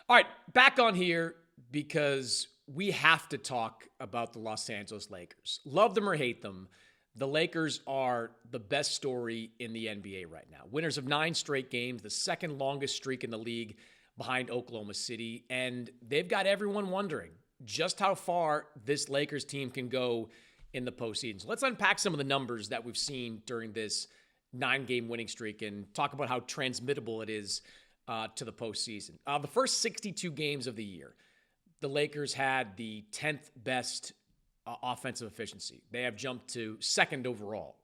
All right, back on here because we have to talk about the Los Angeles Lakers. Love them or hate them, the Lakers are the best story in the NBA right now. Winners of 9 straight games, the second longest streak in the league behind Oklahoma City, and they've got everyone wondering just how far this Lakers team can go in the postseason. So let's unpack some of the numbers that we've seen during this 9-game winning streak and talk about how transmittable it is to the postseason. The first 62 games of the year, the Lakers had the 10th best offensive efficiency. They have jumped to second overall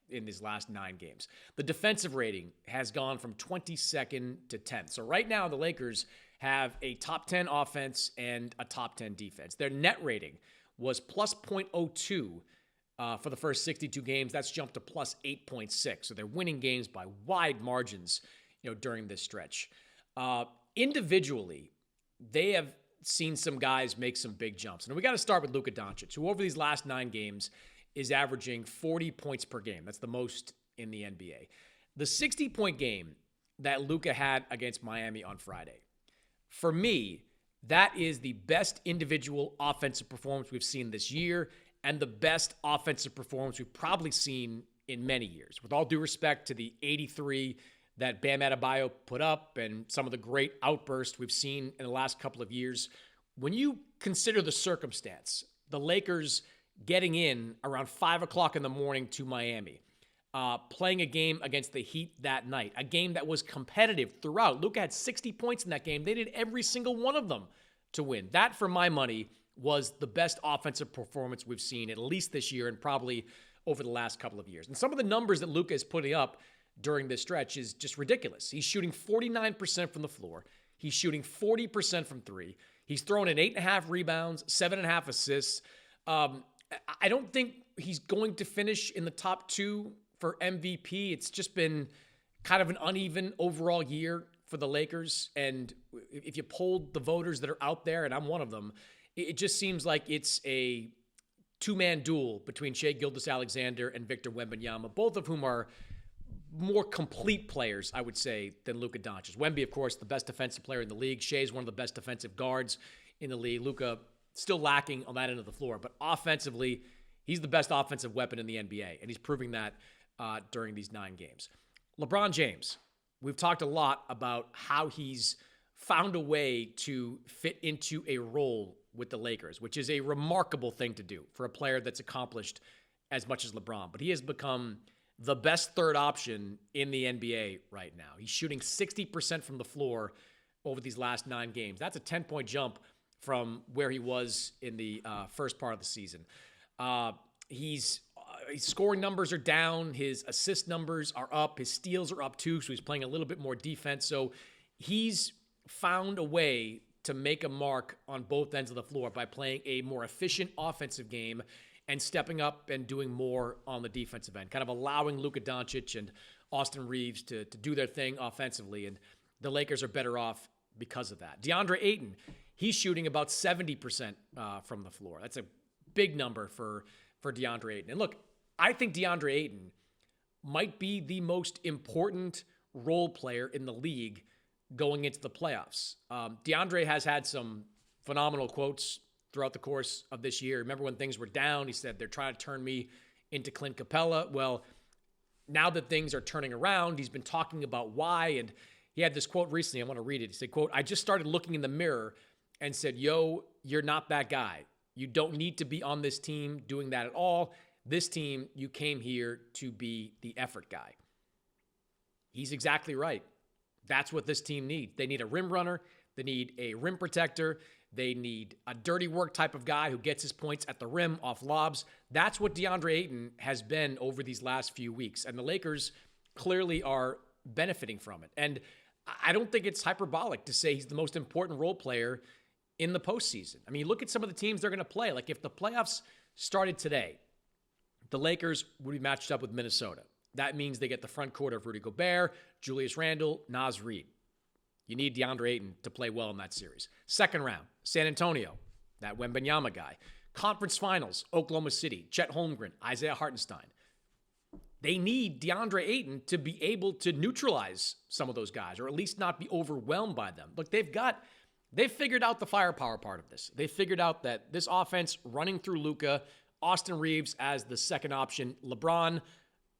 in these last 9 games. The defensive rating has gone from 22nd to 10th. So right now, the Lakers have a top 10 offense and a top 10 defense. Their net rating was plus 0.02 for the first 62 games. That's jumped to plus 8.6. So they're winning games by wide margins, during this stretch. Individually, they have seen some guys make some big jumps. And we got to start with Luka Doncic, who over these last 9 games is averaging 40 points per game. That's the most in the NBA. The 60-point game that Luka had against Miami on Friday, for me, that is the best individual offensive performance we've seen this year and the best offensive performance we've probably seen in many years. With all due respect to the 83 that Bam Adebayo put up and some of the great outbursts we've seen in the last couple of years, when you consider the circumstance, the Lakers getting in around 5 o'clock in the morning to Miami, playing a game against the Heat that night, a game that was competitive throughout. Luka had 60 points in that game. They did every single one of them to win. That, for my money, was the best offensive performance we've seen, at least this year and probably over the last couple of years. And some of the numbers that Luka is putting up during this stretch is just ridiculous. He's shooting 49% from the floor. He's shooting 40% from 3. He's throwing in 8.5 rebounds, 7.5 assists. I don't think he's going to finish in the top 2 for MVP. It's just been kind of an uneven overall year for the Lakers. And if you polled the voters that are out there, and I'm one of them, it just seems like it's a 2-man duel between Shai Gilgeous-Alexander and Victor Wembanyama, both of whom are more complete players, I would say, than Luka Doncic. Wemby, of course, the best defensive player in the league. Shai is one of the best defensive guards in the league. Luka still lacking on that end of the floor. But offensively, he's the best offensive weapon in the NBA, and he's proving that during these 9 games. LeBron James, we've talked a lot about how he's found a way to fit into a role with the Lakers, which is a remarkable thing to do for a player that's accomplished as much as LeBron. But he has become the best third option in the NBA right now. He's shooting 60% from the floor over these last 9 games. That's a 10-point jump from where he was in the first part of the season. His scoring numbers are down. His assist numbers are up. His steals are up too, so he's playing a little bit more defense. So he's found a way to make a mark on both ends of the floor by playing a more efficient offensive game and stepping up and doing more on the defensive end, kind of allowing Luka Doncic and Austin Reeves to do their thing offensively. And the Lakers are better off because of that. Deandre Ayton, he's shooting about 70% from the floor. That's a big number for Deandre Ayton. And look, I think Deandre Ayton might be the most important role player in the league going into the playoffs. Deandre has had some phenomenal quotes throughout the course of this year. Remember when things were down, he said, they're trying to turn me into Clint Capella. Well, now that things are turning around, he's been talking about why. And he had this quote recently. I want to read it. He said, quote, "I just started looking in the mirror and said, yo, you're not that guy. You don't need to be on this team doing that at all. This team, you came here to be the effort guy." He's exactly right. That's what this team needs. They need a rim runner. They need a rim protector. They need a dirty work type of guy who gets his points at the rim off lobs. That's what Deandre Ayton has been over these last few weeks. And the Lakers clearly are benefiting from it. And I don't think it's hyperbolic to say he's the most important role player in the postseason. I mean, look at some of the teams they're going to play. Like if the playoffs started today, the Lakers would be matched up with Minnesota. That means they get the front court of Rudy Gobert, Julius Randle, Naz Reid. You need DeAndre Ayton to play well in that series. Second round, San Antonio, that Wembanyama guy. Conference finals, Oklahoma City, Chet Holmgren, Isaiah Hartenstein. They need DeAndre Ayton to be able to neutralize some of those guys, or at least not be overwhelmed by them. Look, they've got They figured out the firepower part of this. They figured out that this offense running through Luka, Austin Reeves as the second option, LeBron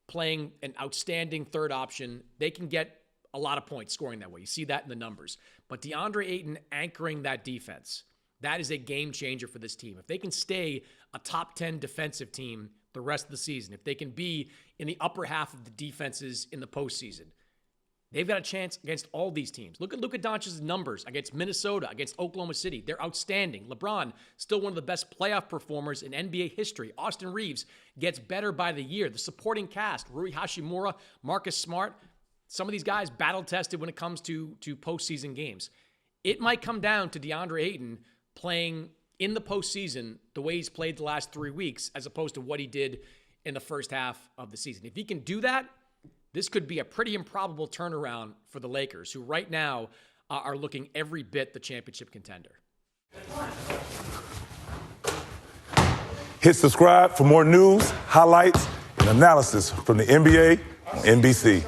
playing an outstanding third option, they can get a lot of points scoring that way. You see that in the numbers. But Deandre Ayton anchoring that defense, that is a game changer for this team. If they can stay a top 10 defensive team the rest of the season, if they can be in the upper half of the defenses in the postseason, they've got a chance against all these teams. Look at Luka Doncic's numbers against Minnesota, against Oklahoma City. They're outstanding. LeBron, still one of the best playoff performers in NBA history. Austin Reeves gets better by the year. The supporting cast, Rui Hachimura, Marcus Smart, some of these guys battle-tested when it comes to postseason games. It might come down to Deandre Ayton playing in the postseason the way he's played the last 3 weeks as opposed to what he did in the first half of the season. If he can do that, this could be a pretty improbable turnaround for the Lakers, who right now are looking every bit the championship contender. Hit subscribe for more news, highlights, and analysis from the NBA on NBC.